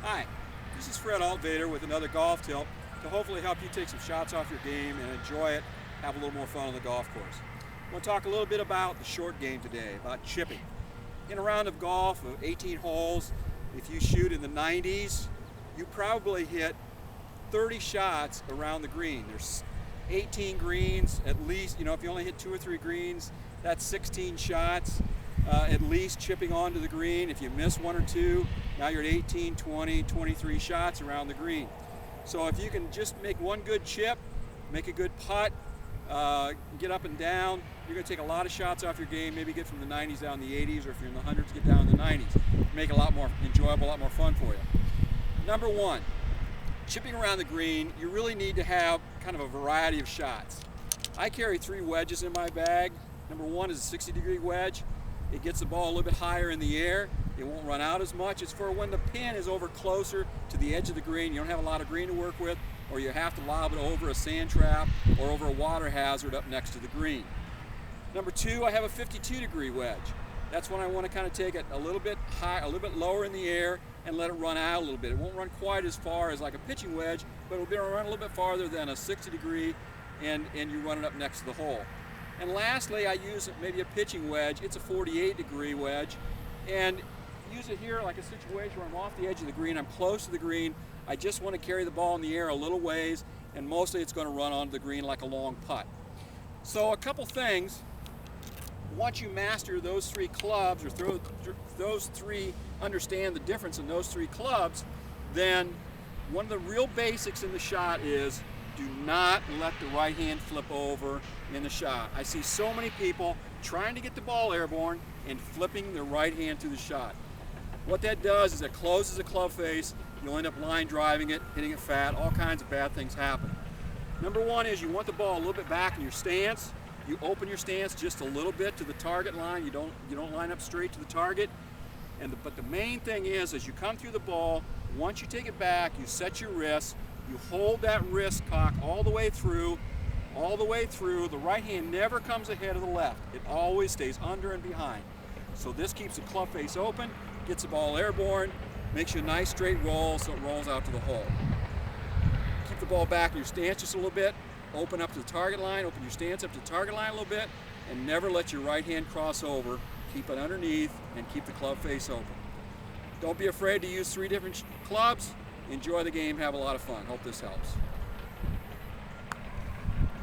Hi, this is Fred Altvater with another golf tip to hopefully help you take some shots off your game and enjoy it, have a little more fun on the golf course. I want to talk a little bit about the short game today, about chipping. In a round of golf of 18 holes, if you shoot in the 90s, you probably hit 30 shots around the green. There's 18 greens at least. If you only hit 2 or 3 greens, that's 16 shots at least chipping onto the green. If you miss 1 or 2, now you're at 18, 20, 23 shots around the green. So if you can just make one good chip, make a good putt, get up and down, you're going to take a lot of shots off your game, maybe get from the 90s down to the 80s, or if you're in the hundreds, get down to the 90s. Make it a lot more enjoyable, a lot more fun for you. Number one, chipping around the green, you really need to have kind of a variety of shots. I carry 3 wedges in my bag. Number one is a 60-degree wedge. It gets the ball a little bit higher in the air. It won't run out as much. It's for when the pin is over closer to the edge of the green. You don't have a lot of green to work with, or you have to lob it over a sand trap or over a water hazard up next to the green. Number 2, I have a 52-degree wedge. That's when I want to kind of take it a little bit high, a little bit lower in the air and let it run out a little bit. It won't run quite as far as like a pitching wedge, but it'll run a little bit farther than a 60-degree, and you run it up next to the hole. And lastly, I use maybe a pitching wedge. It's a 48-degree wedge, and use it here like a situation where I'm off the edge of the green, I'm close to the green, I just want to carry the ball in the air a little ways, and mostly it's going to run onto the green like a long putt. So a couple things, once you master those 3 clubs, or understand the difference in those 3 clubs, then one of the real basics in the shot is do not let the right hand flip over in the shot. I see so many people trying to get the ball airborne and flipping their right hand through the shot. What that does is it closes the club face. You'll end up line driving it, hitting it fat, all kinds of bad things happen. Number one is you want the ball a little bit back in your stance. You open your stance just a little bit to the target line. You don't line up straight to the target. But the main thing is, as you come through the ball, once you take it back, you set your wrist, you hold that wrist cock all the way through. The right hand never comes ahead of the left. It always stays under and behind. So this keeps the club face open, gets the ball airborne, makes you a nice straight roll so it rolls out to the hole. Keep the ball back in your stance just a little bit, open up to the target line, open your stance up to the target line a little bit, and never let your right hand cross over. Keep it underneath and keep the club face open. Don't be afraid to use 3 different clubs. Enjoy the game, have a lot of fun. Hope this helps.